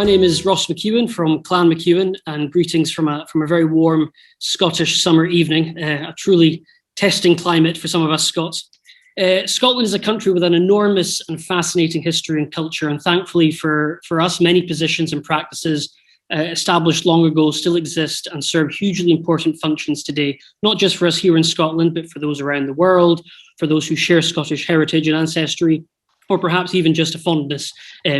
My name is Ross McEwen from Clan MacEwen, and greetings from a very warm Scottish summer evening, a truly testing climate for some of us Scots. Scotland is a country with an enormous and fascinating history and culture, and thankfully for us, many positions and practices established long ago still exist and serve hugely important functions today, not just for us here in Scotland, but for those around the world, for those who share Scottish heritage and ancestry, or perhaps even just a fondness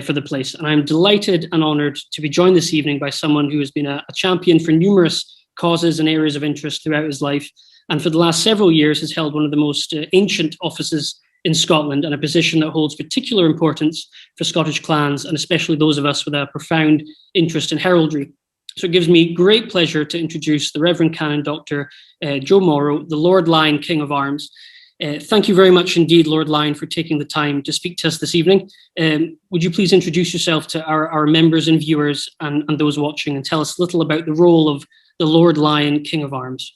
for the place. And I'm delighted and honoured to be joined this evening by someone who has been a champion for numerous causes and areas of interest throughout his life, and for the last several years has held one of the most ancient offices in Scotland, and a position that holds particular importance for Scottish clans, and especially those of us with a profound interest in heraldry. So it gives me great pleasure to introduce the Reverend Canon Dr. Joe Morrow, the Lord Lyon King of Arms. Thank you very much indeed, Lord Lyon, for taking the time to speak to us this evening. Would you please introduce yourself to our members and viewers and those watching, and tell us a little about the role of the Lord Lyon King of Arms?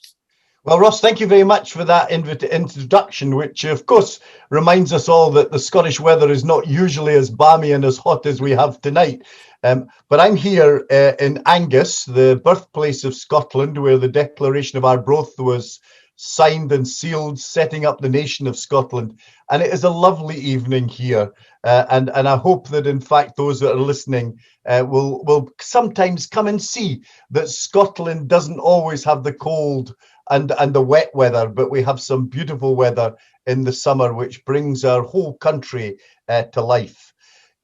Well, Ross, thank you very much for that introduction, which of course reminds us all that the Scottish weather is not usually as balmy and as hot as we have tonight. But I'm here in Angus, the birthplace of Scotland, where the Declaration of Arbroath was signed and sealed, setting up the nation of Scotland. And it is a lovely evening here. And I hope that, in fact, those that are listening will sometimes come and see that Scotland doesn't always have the cold and the wet weather, but we have some beautiful weather in the summer, which brings our whole country to life.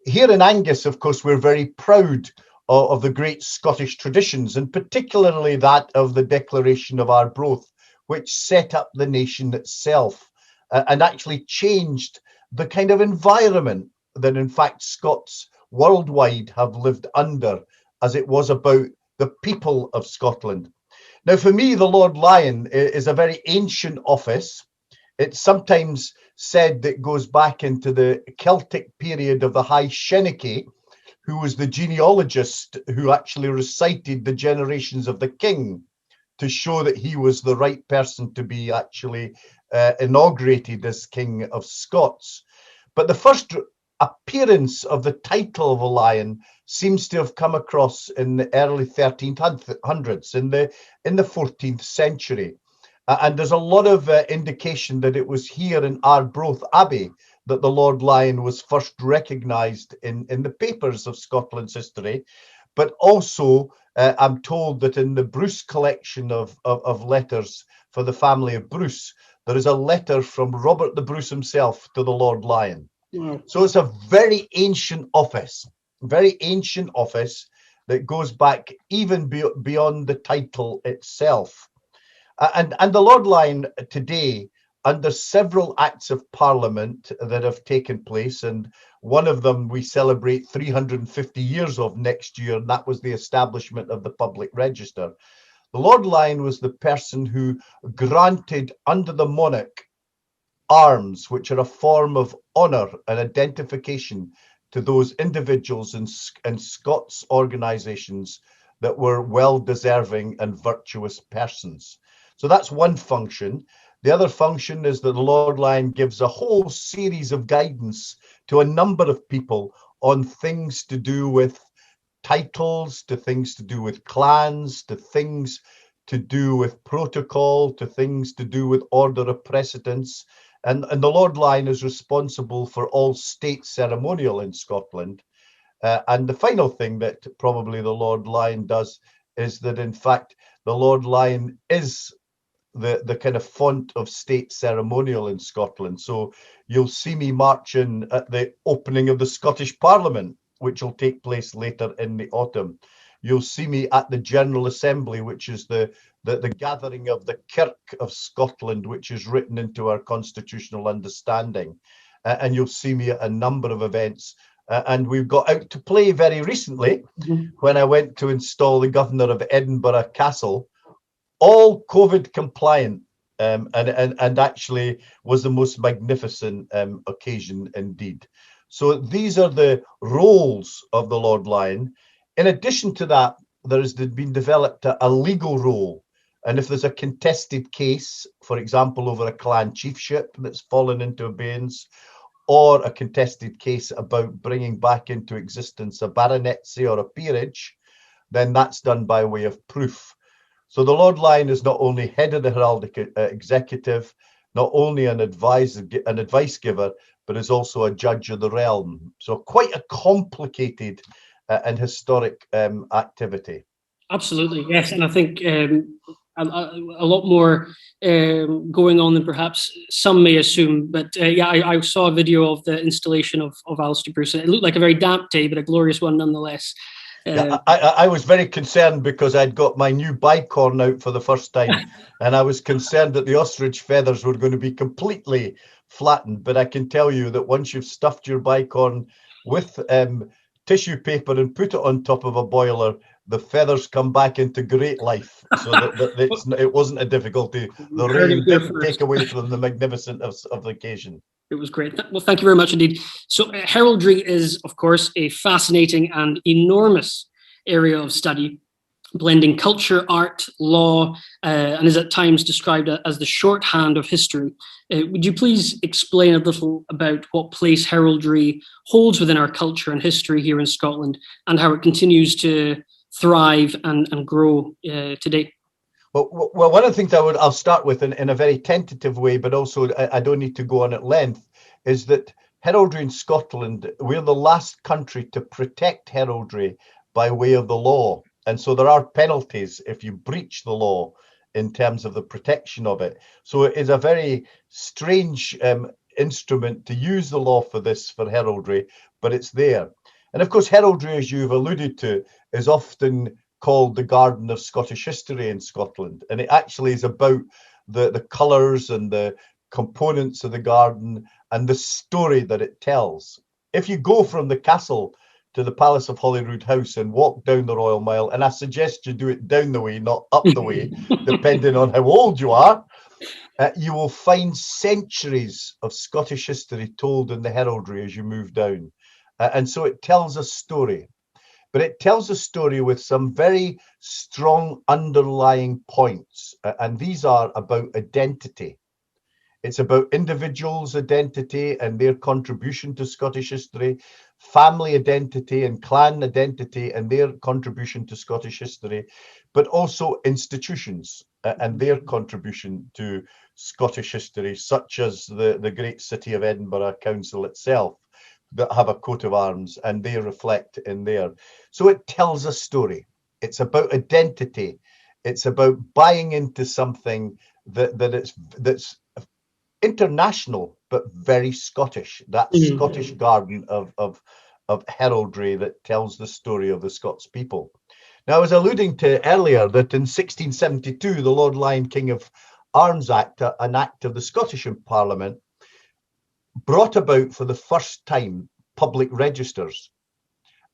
Here in Angus, of course, we're very proud of the great Scottish traditions, and particularly that of the Declaration of Arbroath, which set up the nation itself and actually changed the kind of environment that, in fact, Scots worldwide have lived under, as it was about the people of Scotland. Now, for me, the Lord Lyon is a very ancient office. It's sometimes said that it goes back into the Celtic period of the High Shenanigans, who was the genealogist who actually recited the generations of the king to show that he was the right person to be actually inaugurated as King of Scots. But the first appearance of the title of a lion seems to have come across in the early 1300s, in the 14th century. And there's a lot of indication that it was here in Arbroath Abbey that the Lord Lyon was first recognised in the papers of Scotland's history. But also, I'm told that in the Bruce collection of letters for the family of Bruce, there is a letter from Robert the Bruce himself to the Lord Lyon. Wow. So it's a very ancient office that goes back even beyond the title itself. And the Lord Lyon today, under several acts of parliament that have taken place, and one of them we celebrate 350 years of next year, and that was the establishment of the public register. The Lord Lyon was the person who granted under the monarch arms, which are a form of honour and identification to those individuals and Scots organisations that were well-deserving and virtuous persons. So that's one function. The other function is that the Lord Lyon gives a whole series of guidance to a number of people on things to do with titles, to things to do with clans, to things to do with protocol, to things to do with order of precedence. And the Lord Lyon is responsible for all state ceremonial in Scotland. And the final thing that probably the Lord Lyon does is that, in fact, the Lord Lyon is the kind of font of state ceremonial in Scotland. So you'll see me marching at the opening of the Scottish Parliament, which will take place later in the autumn. You'll see me at the General Assembly, which is the gathering of the Kirk of Scotland, which is written into our constitutional understanding. And you'll see me at a number of events. And we've got out to play very recently when I went to install the Governor of Edinburgh Castle, all COVID compliant, and actually was the most magnificent occasion indeed. So these are the roles of the Lord Lyon. In addition to that, there has been developed a legal role. And if there's a contested case, for example, over a clan chiefship that's fallen into abeyance, or a contested case about bringing back into existence a baronetcy or a peerage, then that's done by way of proof. So the Lord Lyon is not only head of the heraldic executive, not only an advice giver, but is also a judge of the realm. So quite a complicated and historic activity. Absolutely, yes, and I think a lot more going on than perhaps some may assume. But yeah, I saw a video of the installation of Aleister Bruce, and it looked like a very damp day, but a glorious one nonetheless. Yeah, I was very concerned because I'd got my new bicorn out for the first time, and I was concerned that the ostrich feathers were going to be completely flattened. But I can tell you that once you've stuffed your bicorn with tissue paper and put it on top of a boiler, the feathers come back into great life. So it wasn't a difficulty. The rain didn't take away from the magnificence of the occasion. It was great. Well, thank you very much indeed. So heraldry is, of course, a fascinating and enormous area of study, blending culture, art, law, and is at times described as the shorthand of history. Would you please explain a little about what place heraldry holds within our culture and history here in Scotland, and how it continues to thrive and grow today? Well, one of the things I'll start with in a very tentative way, but also I don't need to go on at length, is that heraldry in Scotland, we're the last country to protect heraldry by way of the law. And so there are penalties if you breach the law in terms of the protection of it. So it is a very strange instrument to use the law for heraldry, but it's there. And of course, heraldry, as you've alluded to, is often called the garden of Scottish history in Scotland. And it actually is about the colours and the components of the garden and the story that it tells. If you go from the castle to the Palace of Holyrood House and walk down the Royal Mile, and I suggest you do it down the way, not up the way, depending on how old you are, you will find centuries of Scottish history told in the heraldry as you move down. And so it tells a story. But it tells a story with some very strong underlying points. And these are about identity. It's about individuals' identity and their contribution to Scottish history, family identity and clan identity and their contribution to Scottish history, but also institutions and their contribution to Scottish history, such as the great city of Edinburgh Council itself, that have a coat of arms, and they reflect in there. So it tells a story. It's about identity. It's about buying into something that's international but very Scottish. That Scottish garden of heraldry that tells the story of the Scots people. Now, I was alluding to earlier that in 1672, the Lord Lyon King of Arms Act, an act of the Scottish Parliament, brought about for the first time public registers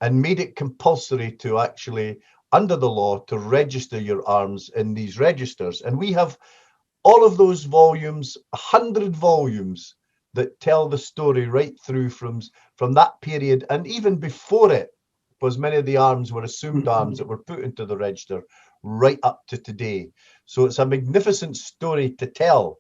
and made it compulsory to actually, under the law, to register your arms in these registers. And we have all of those volumes, 100 volumes, that tell the story right through from that period, and even before it, because many of the arms were assumed arms that were put into the register right up to today. So it's a magnificent story to tell.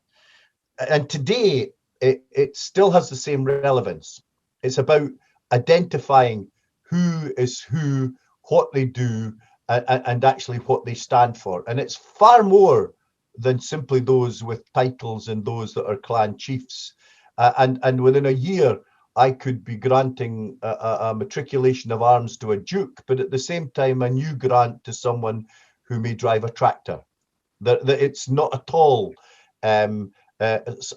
And today, it still has the same relevance. It's about identifying who is who, what they do, and actually what they stand for. And it's far more than simply those with titles and those that are clan chiefs. And within a year, I could be granting a matriculation of arms to a duke, but at the same time, a new grant to someone who may drive a tractor. That it's not at all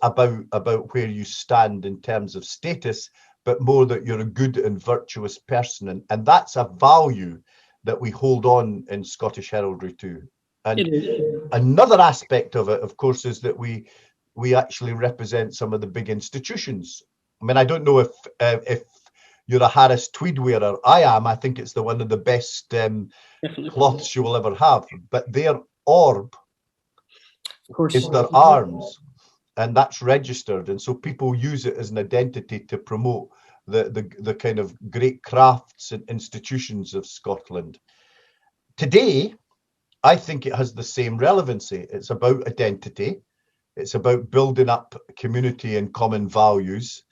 about where you stand in terms of status, but more that you're a good and virtuous person. And that's a value that we hold on in Scottish heraldry too. And another aspect of it, of course, is that we actually represent some of the big institutions. I mean, I don't know if you're a Harris tweed wearer. I am. I think it's one of the best cloths you will ever have. But their orb is their arms, and that's registered. And so people use it as an identity to promote the kind of great crafts and institutions of Scotland. Today, I think it has the same relevancy. It's about identity. It's about building up community and common values.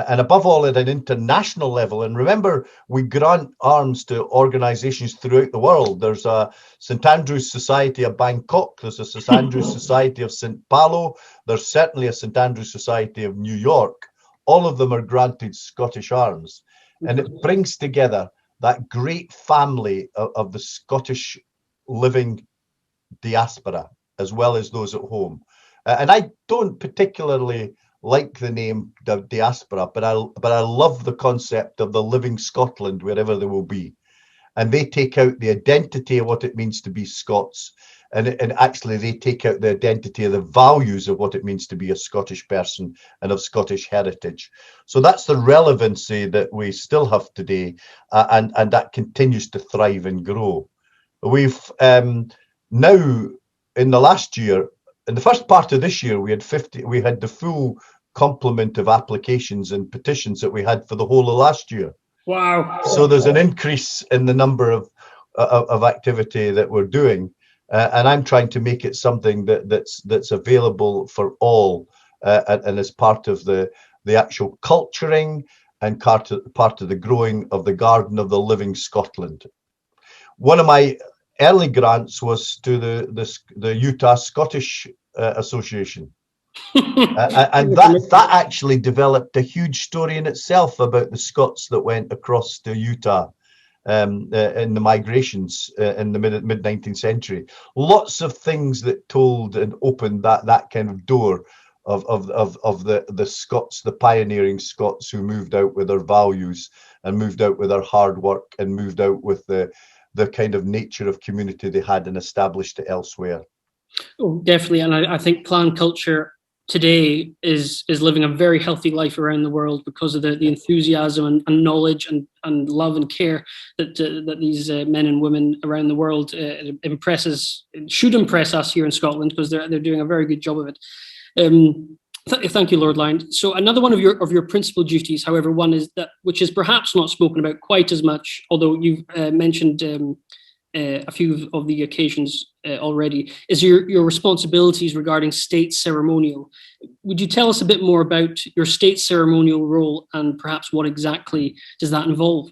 and above all at an international level. And remember, we grant arms to organizations throughout the world. There's a St. Andrew's Society of Bangkok, there's a St. Andrew's Society of St. Paulo, there's certainly a St. Andrew's Society of New York. All of them are granted Scottish arms. And it brings together that great family of the Scottish living diaspora, as well as those at home. And I don't particularly like the name diaspora, but I love the concept of the living Scotland wherever they will be. And they take out the identity of what it means to be Scots, and actually they take out the identity of the values of what it means to be a Scottish person and of Scottish heritage. So that's the relevancy that we still have today, and that continues to thrive and grow. We've now, in the last year, in the first part of this year, we had the full complement of applications and petitions that we had for the whole of last year. Wow. So there's an increase in the number of activity that we're doing. And I'm trying to make it something that's available for all, and as part of the actual culturing and part of the growing of the garden of the living Scotland. One of my early grants was to the Utah Scottish Association. And that actually developed a huge story in itself about the Scots that went across to Utah in the migrations in the mid 19th century. Lots of things that told and opened that kind of door of the Scots, the pioneering Scots who moved out with their values and moved out with their hard work and moved out with the kind of nature of community they had and established it elsewhere. Oh, definitely. And I think clan culture today is living a very healthy life around the world because of the enthusiasm and knowledge and love and care that these men and women around the world should impress us here in Scotland, because they're doing a very good job of it. Thank you, Lord Lyon. So another one of your principal duties, however, one is that which is perhaps not spoken about quite as much, although you've mentioned a few of the occasions already, is your responsibilities regarding state ceremonial. Would you tell us a bit more about your state ceremonial role, and perhaps what exactly does that involve?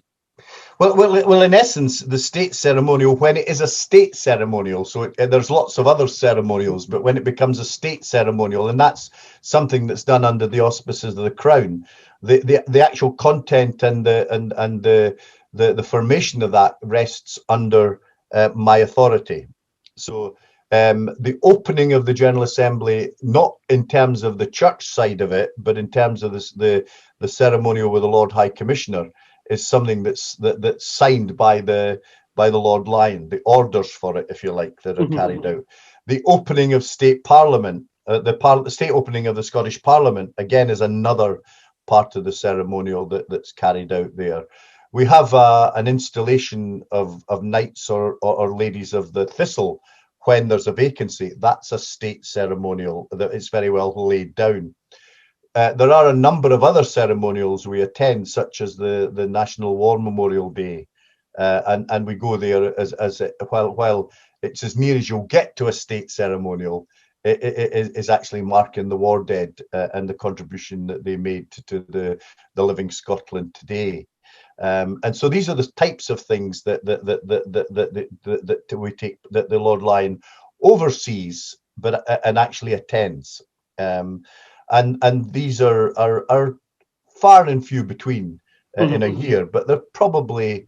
Well, in essence, the state ceremonial, when it is a state ceremonial, so there's lots of other ceremonials, but when it becomes a state ceremonial, and that's something that's done under the auspices of the Crown, the actual content and the formation of that rests under my authority. So the opening of the General Assembly, not in terms of the church side of it, but in terms of the ceremonial with the Lord High Commissioner, is something that's signed by the Lord Lyon, the orders for it, if you like, that are carried out. The opening of state parliament, the state opening of the Scottish Parliament, again, is another part of the ceremonial that's carried out there. We have an installation of knights or ladies of the thistle when there's a vacancy. That's a state ceremonial that is very well laid down. There are a number of other ceremonials we attend, such as the National War Memorial Day, and we go there while it's as near as you'll get to a state ceremonial. It is actually marking the war dead and the contribution that they made to the living Scotland today. And so these are the types of things that we take, that the Lord Lyon oversees, and actually attends. And these are far and few between in a year, but they're probably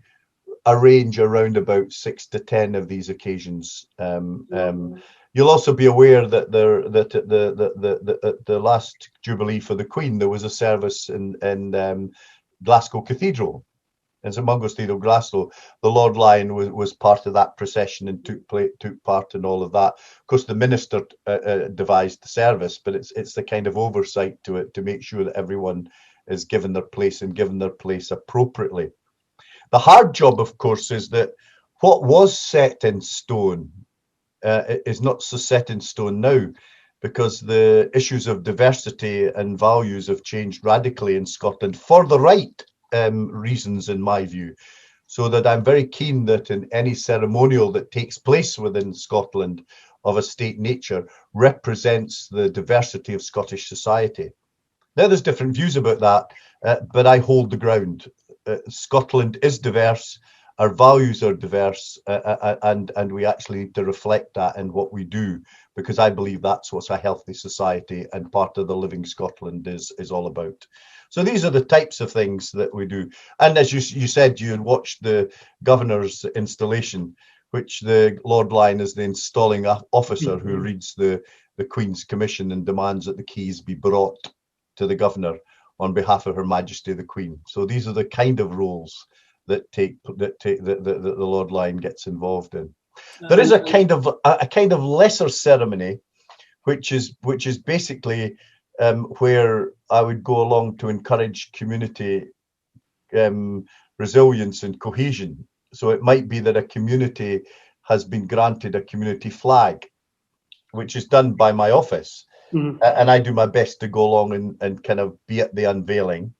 a range around about 6 to 10 of these occasions. You'll also be aware that the last Jubilee for the Queen, there was a service in Glasgow Cathedral. In St Mungo's Cathedral, Glasgow. The Lord Lyon was part of that procession and took part in all of that. Of course, the minister devised the service, but it's the kind of oversight to it to make sure that everyone is given their place and given their place appropriately. The hard job, of course, is that what was set in stone is not so set in stone now, because the issues of diversity and values have changed radically in Scotland for the right reasons, in my view. So that I'm very keen that in any ceremonial that takes place within Scotland of a state nature represents the diversity of Scottish society. Now, there's different views about that, but I hold the ground. Scotland is diverse, our values are diverse, and we actually need to reflect that in what we do, because I believe that's what's a healthy society and part of the Living Scotland is all about. So these are the types of things that we do. And as you said, you had watched the governor's installation, which the Lord Lyon is the installing officer who reads the Queen's commission and demands that the keys be brought to the governor on behalf of Her Majesty the Queen. So these are the kind of roles that the Lord Lyon gets involved in. There is a kind of lesser ceremony, which is basically where I would go along to encourage community resilience and cohesion. So it might be that a community has been granted a community flag, which is done by my office. And I do my best to go along and kind of be at the unveiling.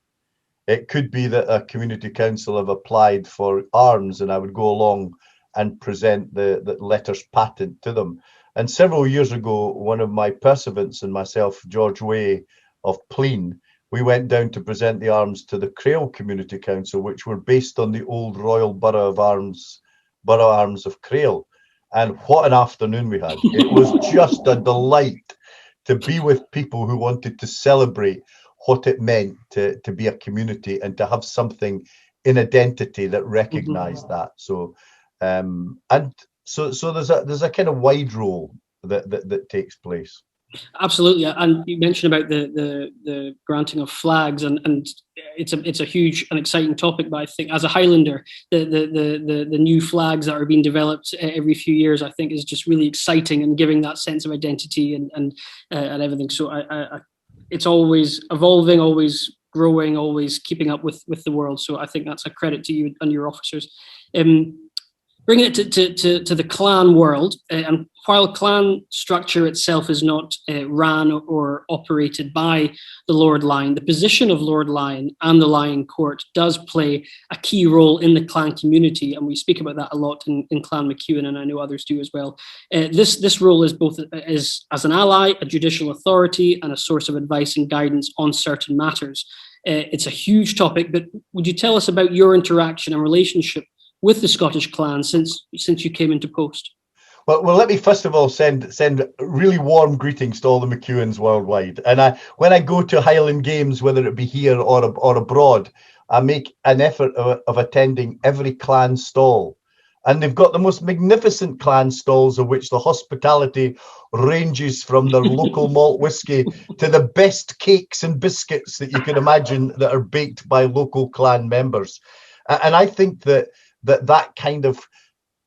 It could be that a community council have applied for arms and I would go along and present the letters patent to them. And several years ago, one of my pursuivants and myself, George Way of Pleen, we went down to present the arms to the Crail Community Council, which were based on the old Royal Borough Arms of Crail. And what an afternoon we had. It was just a delight to be with people who wanted to celebrate what it meant to be a community and to have something in identity that recognized that. So so there's a kind of wide role that takes place. Absolutely, and you mentioned about the granting of flags, and it's a huge and exciting topic. But I think as a Highlander, the new flags that are being developed every few years, I think, is just really exciting and giving that sense of identity and everything. So it's always evolving, always growing, always keeping up with the world. So I think that's a credit to you and your officers. Bringing it to the clan world, and while clan structure itself is not ran or operated by the Lord Lyon, the position of Lord Lyon and the Lyon Court does play a key role in the clan community, and we speak about that a lot in Clan McEwen, and I know others do as well. This role is both as an ally, a judicial authority, and a source of advice and guidance on certain matters. It's a huge topic, but would you tell us about your interaction and relationship with the Scottish clan since you came into post? Well, let me first of all send really warm greetings to all the McEwens worldwide. And when I go to Highland Games, whether it be here or abroad, I make an effort of attending every clan stall. And they've got the most magnificent clan stalls, of which the hospitality ranges from their local malt whiskey to the best cakes and biscuits that you can imagine that are baked by local clan members. And I think that kind of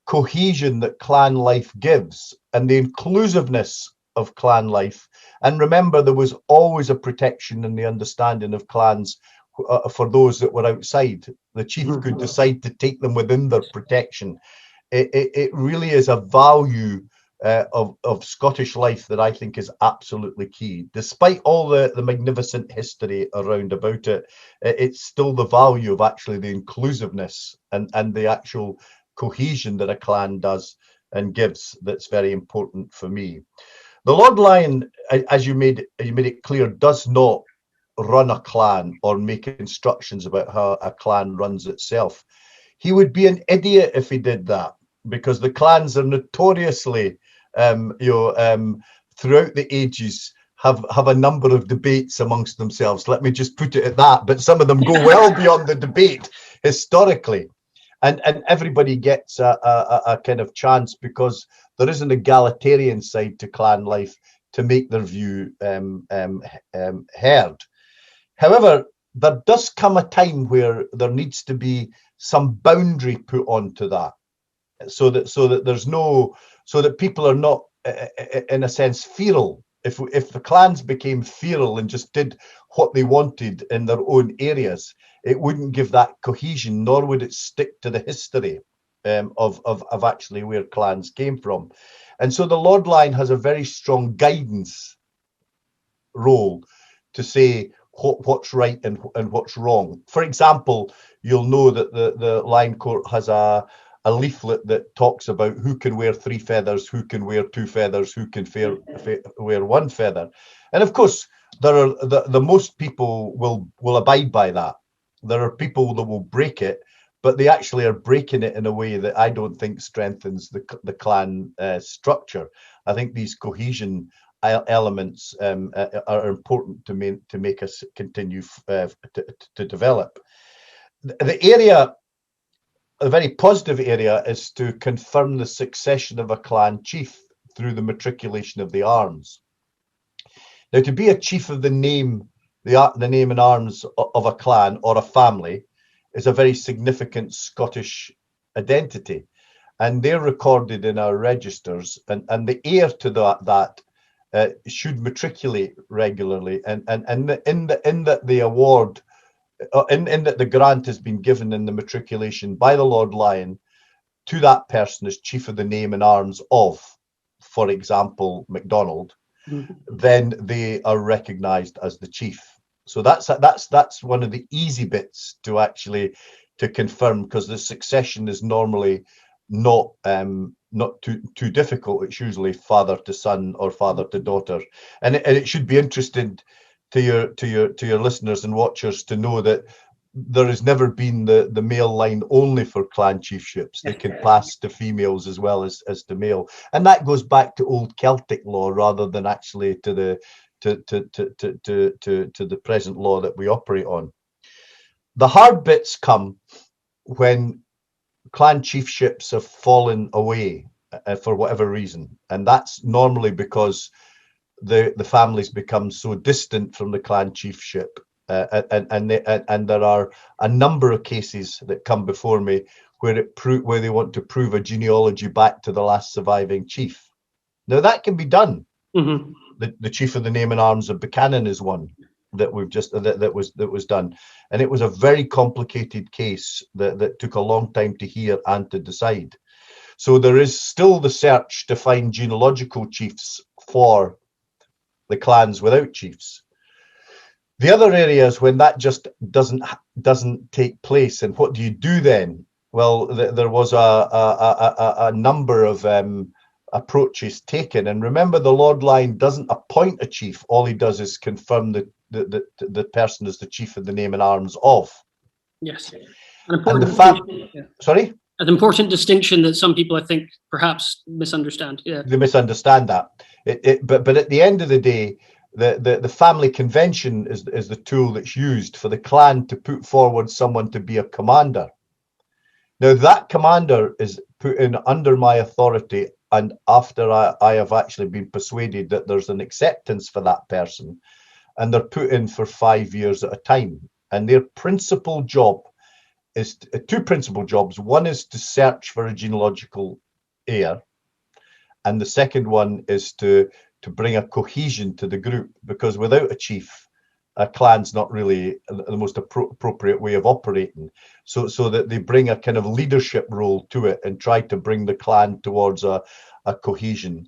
cohesion that clan life gives and the inclusiveness of clan life. And remember, there was always a protection and the understanding of clans for those that were outside. The chief could decide to take them within their protection. It really is a value of Scottish life that I think is absolutely key. Despite all the magnificent history around about it, it's still the value of actually the inclusiveness and the actual cohesion that a clan does and gives that's very important for me. The Lord Lyon, as you made it clear, does not run a clan or make instructions about how a clan runs itself. He would be an idiot if he did that, because the clans are notoriously throughout the ages have a number of debates amongst themselves. Let me just put it at that. But some of them go well beyond the debate historically. And everybody gets a kind of chance, because there is an egalitarian side to clan life, to make their view heard. However, there does come a time where there needs to be some boundary put onto that, so that people are not, in a sense, feral. If the clans became feral and just did what they wanted in their own areas, it wouldn't give that cohesion, nor would it stick to the history of actually where clans came from. And so the Lord Lyon has a very strong guidance role to say what's right and what's wrong. For example, you'll know that the Lyon Court has a leaflet that talks about who can wear 3 feathers, who can wear 2 feathers, who can wear 1 feather. And of course, there are the most people will abide by that. There are people that will break it, but they actually are breaking it in a way that I don't think strengthens the clan structure. I think these cohesion elements are important to make us continue to develop. The area, a very positive area, is to confirm the succession of a clan chief through the matriculation of the arms. Now, to be a chief of the name and arms of a clan or a family is a very significant Scottish identity, and they're recorded in our registers, and the heir to that should matriculate regularly, and in that the award, in that the grant has been given in the matriculation by the Lord Lyon to that person as chief of the name and arms of, for example, MacDonald, then they are recognized as the chief. So that's one of the easy bits to confirm, because the succession is normally not too difficult. It's usually father to son or father to daughter, and it should be interesting to your listeners and watchers to know that there has never been the male line only for clan chiefships. They can pass to females as well as to male, and that goes back to old Celtic law rather than actually to the present law that we operate on. The hard bits come when clan chiefships have fallen away for whatever reason, and that's normally because the families become so distant from the clan chiefship. And there are a number of cases that come before me where they want to prove a genealogy back to the last surviving chief. Now that can be done. Mm-hmm. The chief of the name and arms of Canon is one that we've just that was done, and it was a very complicated case that took a long time to hear and to decide. So there is still the search to find genealogical chiefs for the clans without chiefs. The other areas when that just doesn't take place, and what do you do then? Well, there was a number of approaches taken, and remember, the Lord Lyon doesn't appoint a chief. All he does is confirm the person as the chief of the name and arms of. Yes, sorry, an important distinction that some people, I think, perhaps misunderstand. Yeah, they misunderstand that. But at the end of the day, the family convention is the tool that's used for the clan to put forward someone to be a commander. Now that commander is put in under my authority, and after I have actually been persuaded that there's an acceptance for that person, and they're put in for 5 years at a time. And their principal job is two principal jobs. One is to search for a genealogical heir, and the second one is to bring a cohesion to the group, because without a chief, a clan's not really the most appropriate way of operating. So that they bring a kind of leadership role to it and try to bring the clan towards a cohesion.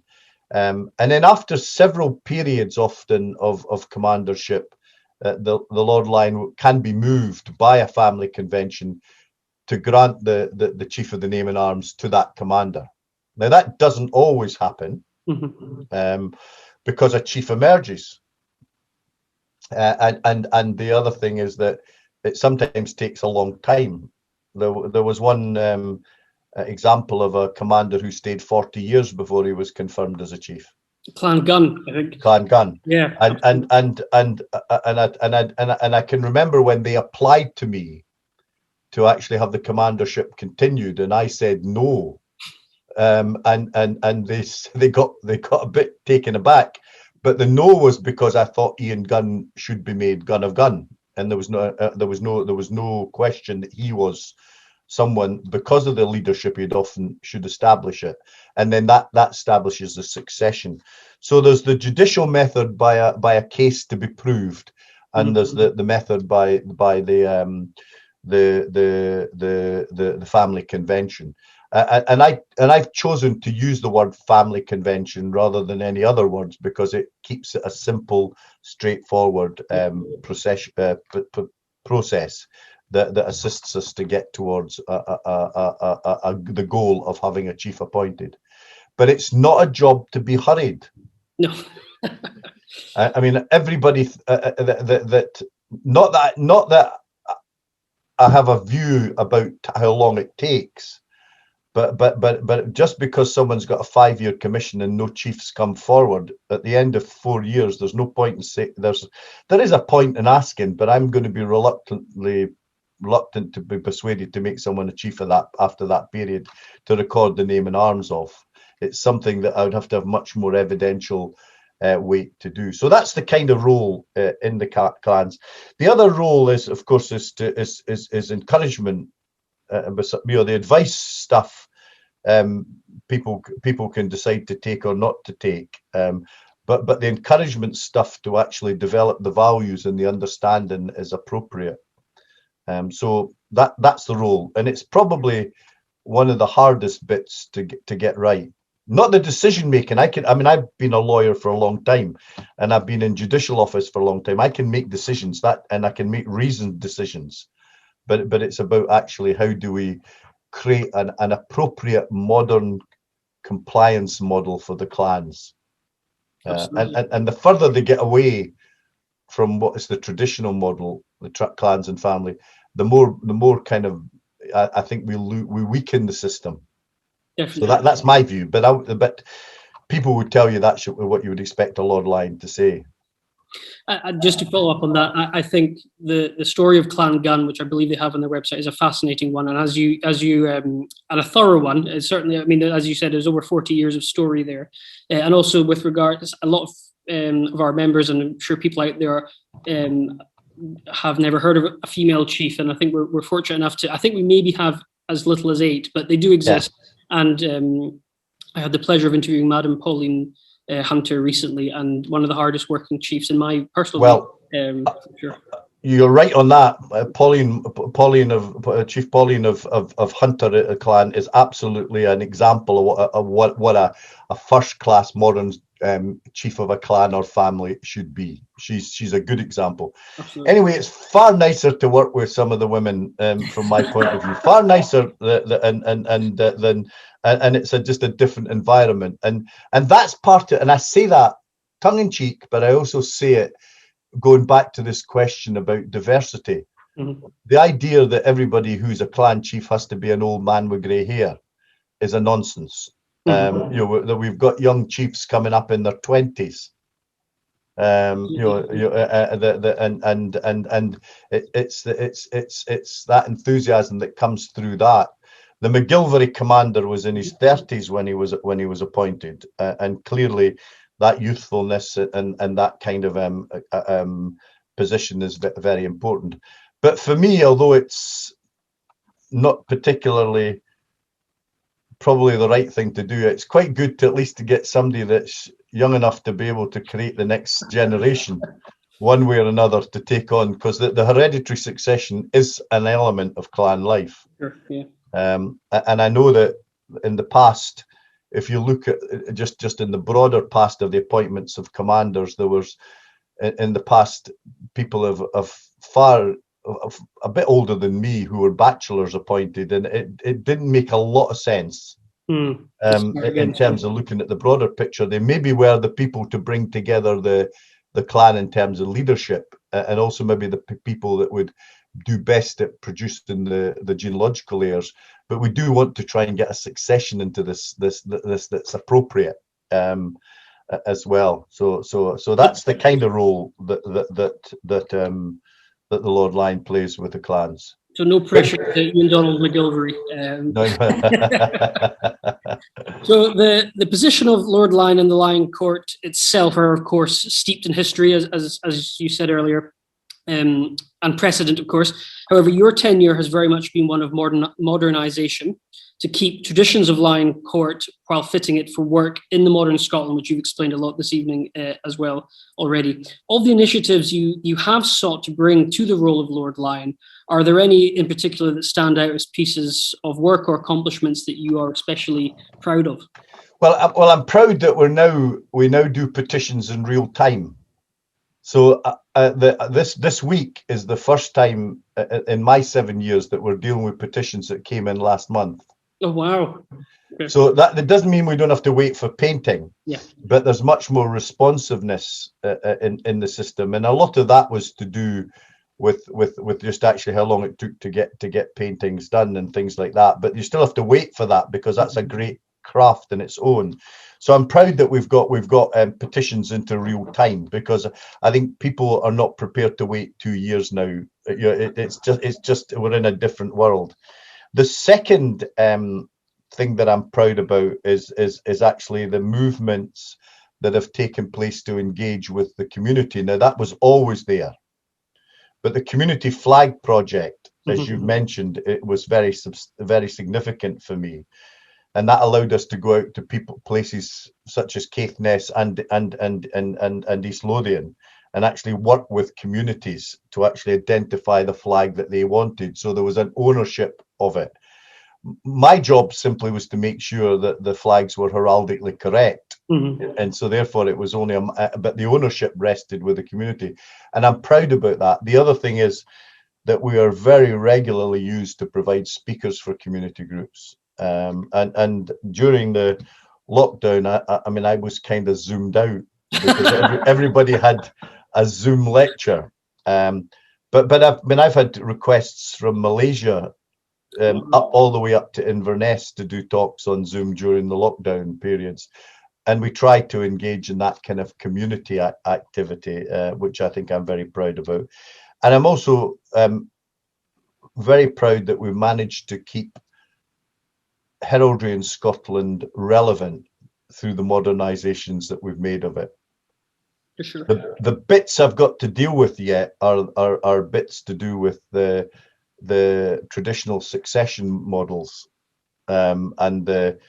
And then after several periods often of commandership, the Lord Lyon can be moved by a family convention to grant the chief of the name and arms to that commander. Now that doesn't always happen. Because a chief emerges, and the other thing is that it sometimes takes a long time. There was one example of a commander who stayed 40 years before he was confirmed as a chief. Clan Gun, I think. Clan Gun. Yeah. And I can remember when they applied to me to actually have the commandership continued, and I said no. And they got a bit taken aback, but the no was because I thought Ian Gunn should be made Gun of Gun, and there was no question that he was someone, because of the leadership he'd often should establish it, and then that establishes the succession. So there's the judicial method by a case to be proved, and there's the method by the family convention. And I've chosen to use the word family convention rather than any other words, because it keeps it a simple, straightforward process that assists us to get towards the goal of having a chief appointed. But it's not a job to be hurried. No. I mean, everybody not that I have a view about how long it takes, but just because someone's got a 5-year commission and no chiefs come forward at the end of 4 years, there's no point in saying there is a point in asking, but I'm going to be reluctant to be persuaded to make someone a chief of that after that period to record the name and arms of. It's something that I would have to have much more evidential weight to do. So that's the kind of role in the clans. The other role is, of course, is encouragement. The advice stuff, people can decide to take or not to take, but the encouragement stuff to actually develop the values and the understanding is appropriate. So that's the role, and it's probably one of the hardest bits to get right. Not the decision making. I've been a lawyer for a long time, and I've been in judicial office for a long time. I can make decisions and I can make reasoned decisions, but it's about actually how do we create an appropriate modern compliance model for the clans, and the further they get away from what is the traditional model, the clans and family, the more kind of I think we weaken the system. Definitely. So that's my view, but people would tell you that's what you would expect a Lord Lyon to say. Just to follow up on that, I think the story of Clan Gun, which I believe they have on their website, is a fascinating one, and as you and a thorough one. It's certainly, I mean, as you said, there's over 40 years of story there, and also with regards, a lot of our members, and I'm sure people out there have never heard of a female chief, and I think we're fortunate enough to. I think we maybe have as little as 8, but they do exist. Yeah. And I had the pleasure of interviewing Madam Pauline Hunter recently, and one of the hardest working chiefs in my personal sure. You're right on that. Chief Pauline of Hunter clan is absolutely an example of what a first class modern chief of a clan or family should be. She's a good example. Absolutely. Anyway, it's far nicer to work with some of the women from my point of view. Far nicer and it's just a different environment, and that's part of, and I say that tongue in cheek, but I also say it going back to this question about diversity. Mm-hmm. The idea that everybody who's a clan chief has to be an old man with grey hair is a nonsense. Mm-hmm. That we've got young chiefs coming up in their 20s. It's that enthusiasm that comes through that. The McGilvery commander was in his 30s when he was appointed, and clearly that youthfulness and that kind of position is very important. But for me, although it's not particularly probably the right thing to do, it's quite good to at least to get somebody that's young enough to be able to create the next generation one way or another to take on, because the hereditary succession is an element of clan life. Sure, yeah. And I know that in the past, if you look at just in the broader past of the appointments of commanders, there was in the past people of a bit older than me who were bachelors appointed, and it didn't make a lot of sense in terms of looking at the broader picture. They maybe were the people to bring together the clan in terms of leadership, and also maybe the people that would do best at producing the genealogical heirs. But we do want to try and get a succession into this that's appropriate as well. So that's the kind of role that the Lord Lyon plays with the clans. So no pressure to Ian Donald McGilvery. So the position of Lord Lyon and the Lyon Court itself are, of course, steeped in history, as you said earlier, and precedent, of course. However, your tenure has very much been one of modernization to keep traditions of Lyon Court while fitting it for work in the modern Scotland, which you've explained a lot this evening as well already. Of the initiatives you have sought to bring to the role of Lord Lyon, are there any in particular that stand out as pieces of work or accomplishments that you are especially proud of? Well, I'm proud that we now do petitions in real time. So this week is the first time in my 7 years that we're dealing with petitions that came in last month. Oh, wow. Okay. So that doesn't mean we don't have to wait for painting. Yeah. But there's much more responsiveness in the system, and a lot of that was to do with just actually how long it took to get paintings done and things like that. But you still have to wait for that, because that's a great craft in its own. So I'm proud that we've got petitions into real time, because I think people are not prepared to wait 2 years now. It's just we're in a different world. The second thing that I'm proud about is actually the movements that have taken place to engage with the community. Now, that was always there, but the community flag project, as you've mentioned, it was very significant for me, and that allowed us to go out to places such as Caithness and East Lothian, and actually work with communities to actually identify the flag that they wanted. So there was an ownership of it. My job simply was to make sure that the flags were heraldically correct. And so therefore it was only, but the ownership rested with the community. And I'm proud about that. The other thing is that we are very regularly used to provide speakers for community groups. And during the lockdown, I mean, I was kind of zoomed out, because everybody had a Zoom lecture. But I've had requests from Malaysia, up all the way up to Inverness, to do talks on Zoom during the lockdown periods, and we try to engage in that kind of community activity, which I think I'm very proud about. And I'm also very proud that we managed to keep heraldry in Scotland relevant through the modernizations that we've made of it. For sure. The bits I've got to deal with yet are bits to do with the traditional succession models, and the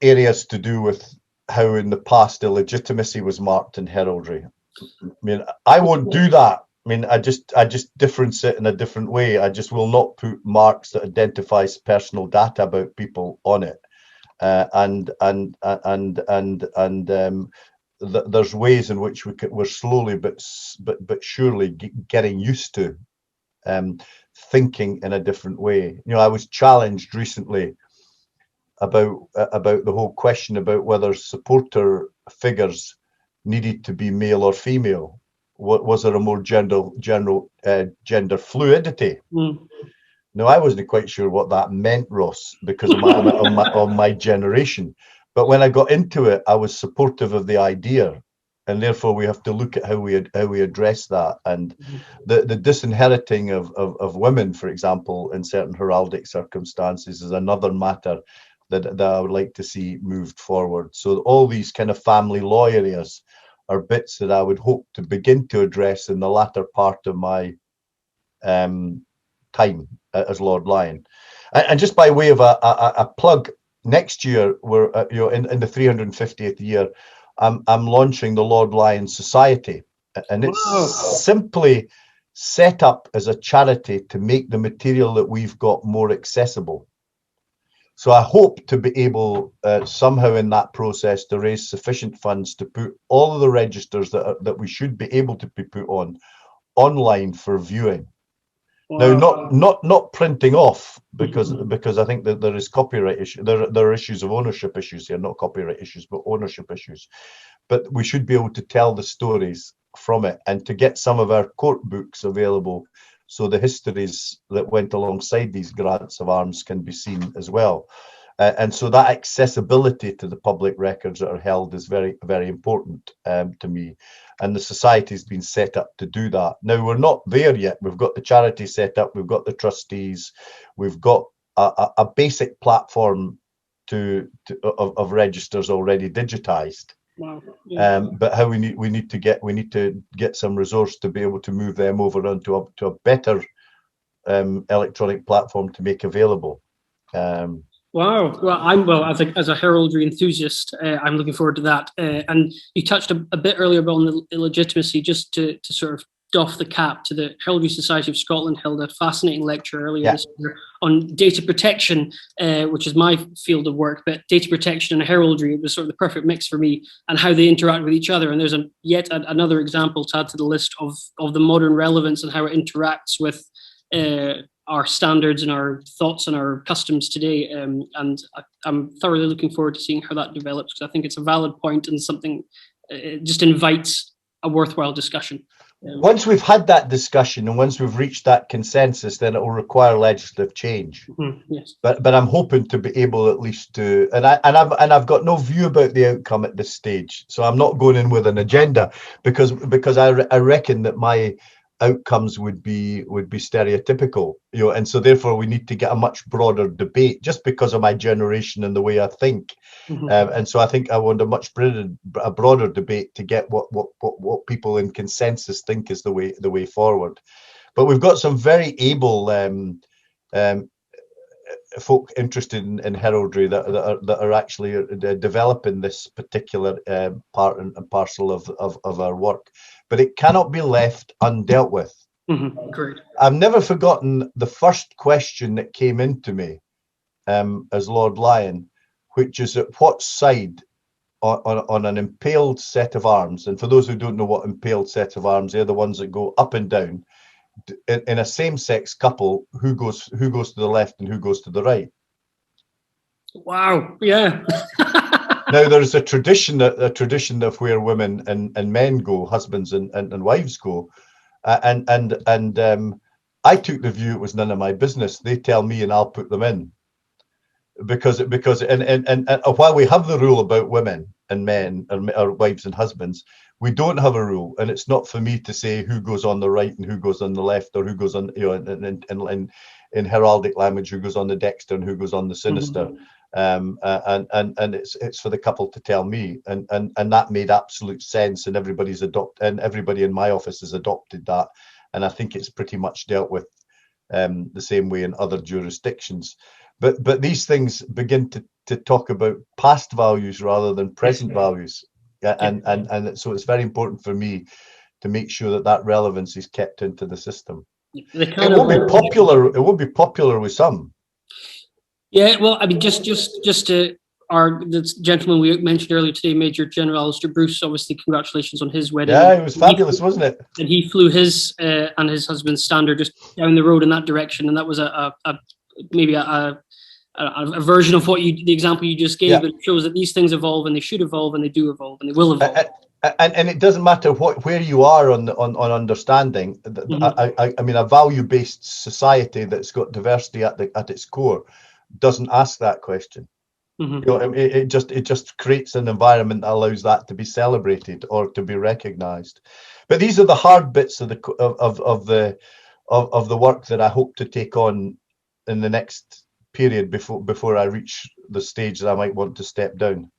areas to do with how in the past illegitimacy was marked in heraldry. I mean, I won't do that. I mean, I just difference it in a different way. I just will not put marks that identifies personal data about people on it, there's ways in which we're slowly but surely getting used to thinking in a different way. You know, I was challenged recently about the whole question about whether supporter figures needed to be male or female. Was there a more general gender fluidity? No, I wasn't quite sure what that meant, Ross, because of my generation. But when I got into it, I was supportive of the idea, and therefore we have to look at how we address that. And the disinheriting of women, for example, in certain heraldic circumstances, is another matter that I would like to see moved forward. So all these kind of family law areas are bits that I would hope to begin to address in the latter part of my time as Lord Lyon. And just by way of a plug, next year we're in the 350th year, I'm launching the Lord Lyon Society, and it's simply set up as a charity to make the material that we've got more accessible. So I hope to be able somehow in that process to raise sufficient funds to put all of the registers that we should be able to be put online for viewing. Now, not printing off, because I think that there is copyright issue. There are issues of ownership issues here, not copyright issues, but ownership issues. But we should be able to tell the stories from it, and to get some of our court books available, so the histories that went alongside these grants of arms can be seen as well. And so that accessibility to the public records that are held is very, very important to me. And the society's been set up to do that. Now, we're not there yet. We've got the charity set up, we've got the trustees, we've got a basic platform of registers already digitized. Wow. Yeah. But how we need to get some resource to be able to move them over onto a better electronic platform to make available. Wow. Well, as a heraldry enthusiast, I'm looking forward to that. And you touched a bit earlier on the illegitimacy. Just to sort of doff the cap to the Heraldry Society of Scotland, held a fascinating lecture earlier this year on data protection, which is my field of work. But data protection and heraldry, it was sort of the perfect mix for me, and how they interact with each other. And there's yet another example to add to the list of the modern relevance and how it interacts with our standards and our thoughts and our customs today. And I'm thoroughly looking forward to seeing how that develops, because I think it's a valid point and something it just invites a worthwhile discussion. Once we've had that discussion and once we've reached that consensus, then it will require legislative change. Yes. But I'm hoping to be able at least to, and I've got no view about the outcome at this stage. So I'm not going in with an agenda because I reckon that my outcomes would be stereotypical, and so therefore we need to get a much broader debate just because of my generation and the way I think. And so I think I want a much broader debate to get what people in consensus think is the way forward. But we've got some very able folk interested in heraldry that are actually developing this particular part and parcel of our work, but it cannot be left undealt with. Great. I've never forgotten the first question that came into me as Lord Lyon, which is at what side on an impaled set of arms, and for those who don't know what impaled set of arms, they're the ones that go up and down. In a same-sex couple, who goes to the left and who goes to the right? Wow! Yeah. Now there's a tradition of where women and men go, husbands and wives go, and I took the view it was none of my business. They tell me and I'll put them in, because while we have the rule about women and men or wives and husbands, we don't have a rule, and it's not for me to say who goes on the right and who goes on the left, or who goes on, in heraldic language, who goes on the dexter and who goes on the sinister. And it's for the couple to tell me, and that made absolute sense, and everybody in my office has adopted that, and I think it's pretty much dealt with the same way in other jurisdictions. But these things begin to talk about past values rather than present values. And so it's very important for me to make sure that relevance is kept into the system. It won't be popular. It won't be popular with some. Yeah, well, I mean, just to the gentleman we mentioned earlier today, Major General Aleister Bruce. Obviously, congratulations on his wedding. Yeah, it was fabulous, wasn't it? And he flew his and his husband's standard just down the road in that direction, and that was maybe a version of the example you just gave. Yeah. But it shows that these things evolve, and they should evolve, and they do evolve, and they will evolve. And it doesn't matter where you are on understanding. I mean, a value-based society that's got diversity at its core doesn't ask that question. It just creates an environment that allows that to be celebrated or to be recognized. But these are the hard bits of the work that I hope to take on in the next period before I reach the stage that I might want to step down.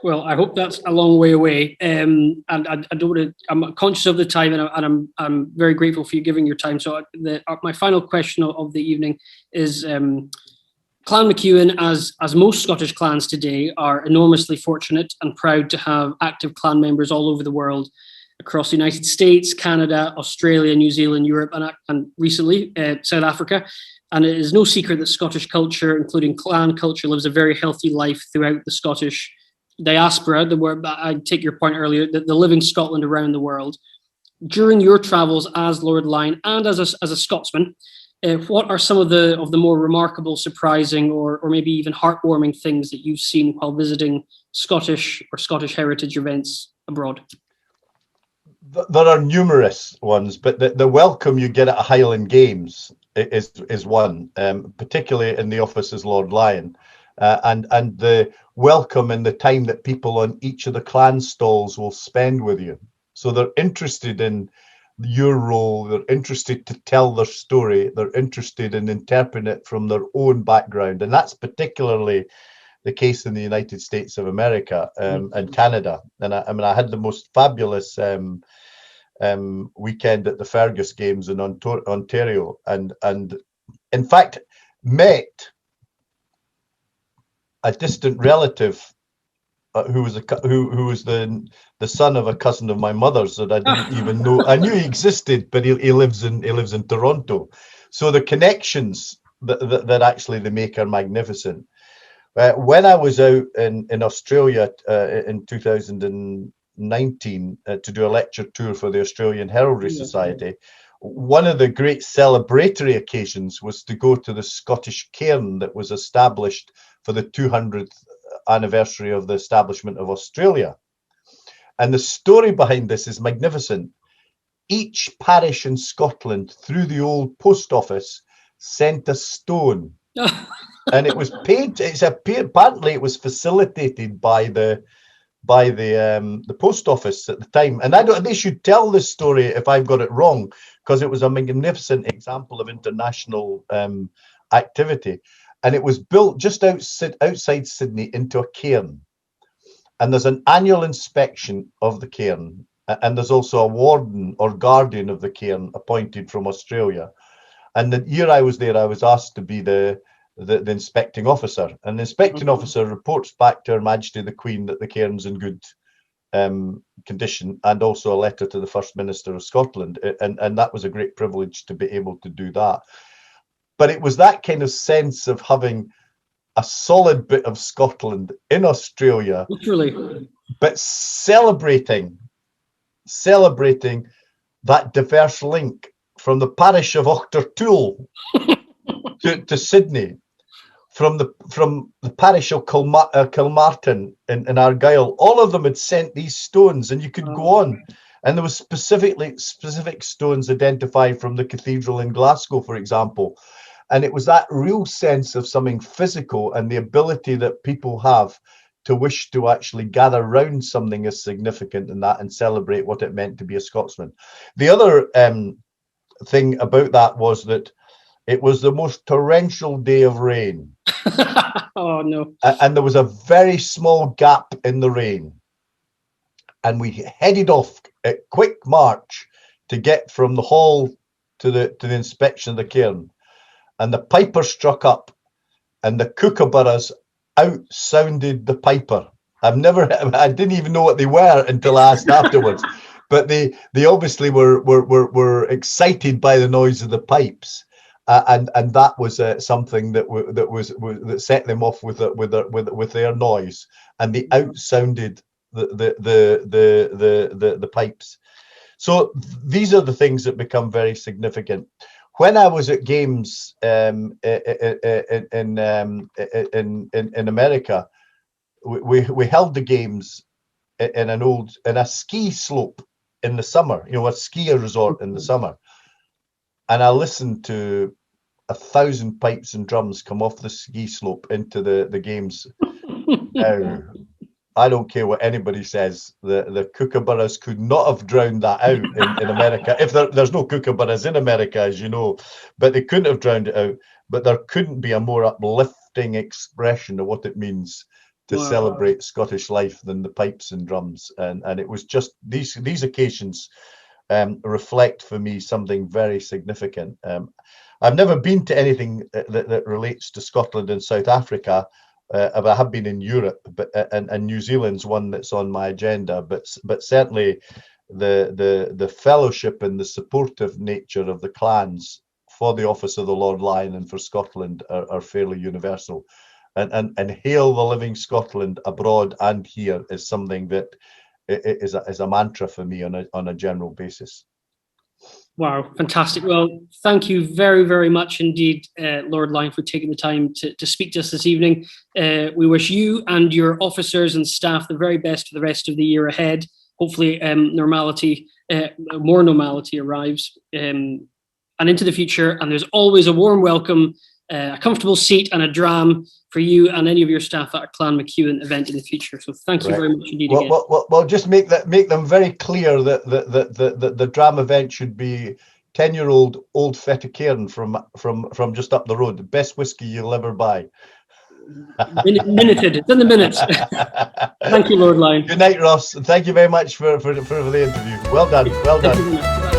Well, I hope that's a long way away, and I don't want to. I'm conscious of the time, and I'm very grateful for you giving your time. So my final question of the evening is: Clan MacEwen, as most Scottish clans today, are enormously fortunate and proud to have active clan members all over the world, across the United States, Canada, Australia, New Zealand, Europe, and recently South Africa. And it is no secret that Scottish culture, including clan culture, lives a very healthy life throughout the Scottish diaspora. I take your point earlier, the living Scotland around the world. During your travels as Lord Lyon and as a Scotsman, what are some of the more remarkable, surprising, or maybe even heartwarming things that you've seen while visiting Scottish or Scottish heritage events abroad? There are numerous ones, but the welcome you get at a Highland Games is one, particularly in the office as Lord Lyon, and the welcome and the time that people on each of the clan stalls will spend with you. So they're interested in your role, they're interested to tell their story, they're interested in interpreting it from their own background, and that's particularly the case in the United States of America and Canada. And I had the most fabulous weekend at the Fergus Games in Ontario, and in fact met a distant relative who was the son of a cousin of my mother's that I didn't even know. I knew he existed, but he lives in Toronto. So the connections that actually they make are magnificent. When I was out in Australia in 2019 to do a lecture tour for the Australian Heraldry Society, one of the great celebratory occasions was to go to the Scottish cairn that was established for the 200th anniversary of the establishment of Australia. And the story behind this is magnificent. Each parish in Scotland, through the old post office, sent a stone. And it was paid. Apparently, it was facilitated by the post office at the time. And they should tell this story if I've got it wrong, because it was a magnificent example of international activity. And it was built just outside Sydney into a cairn. And there's an annual inspection of the cairn. And there's also a warden or guardian of the cairn appointed from Australia. And the year I was there, I was asked to be the inspecting officer. And the inspecting officer reports back to Her Majesty the Queen that the cairn's in good condition, and also a letter to the First Minister of Scotland. And that was a great privilege to be able to do that. But it was that kind of sense of having a solid bit of Scotland in Australia, literally, but celebrating that diverse link from the parish of Ochtertool to Sydney, from the parish of Kilmartin in Argyll. All of them had sent these stones, and you could go on. And there was specific stones identified from the cathedral in Glasgow, for example. And it was that real sense of something physical and the ability that people have to wish to actually gather around something as significant in that and celebrate what it meant to be a Scotsman. The other thing about that was that it was the most torrential day of rain. Oh, no. And there was a very small gap in the rain. And we headed off at quick march to get from the hall to the inspection of the cairn. And the piper struck up, and the kookaburras out-sounded the piper. I didn't even know what they were until I asked afterwards. But they obviously were excited by the noise of the pipes, and that was something that set them off with their noise, and they out-sounded the pipes. So these are the things that become very significant. When I was at games in America, we held the games in a ski slope in the summer, a skier resort in the summer, and I listened to 1,000 pipes and drums come off the ski slope into the games. Now, I don't care what anybody says, the kookaburras could not have drowned that out in America. If there's no kookaburras in America, as you know, but they couldn't have drowned it out. But there couldn't be a more uplifting expression of what it means to celebrate Scottish life than the pipes and drums. And it was just these occasions reflect for me something very significant. I've never been to anything that relates to Scotland and South Africa. I have been in Europe, and New Zealand's one that's on my agenda. But certainly, the fellowship and the supportive nature of the clans for the office of the Lord Lyon and for Scotland are fairly universal. And hail the living Scotland abroad and here is something that is a mantra for me on a general basis. Wow, fantastic. Well, thank you very, very much indeed, Lord Lyon, for taking the time to speak to us this evening. We wish you and your officers and staff the very best for the rest of the year ahead. Hopefully more normality arrives and into the future. And there's always a warm welcome, a comfortable seat and a dram for you and any of your staff at a Clan McEwen event in the future. So thank you very much indeed again. Well, just make them very clear that the dram event should be 10-year-old Old Fettercairn from just up the road. The best whiskey you'll ever buy. Minuted. It's in the minutes. Thank you, Lord Lyon. Good night, Ross. Thank you very much for the interview. Well done. Well done.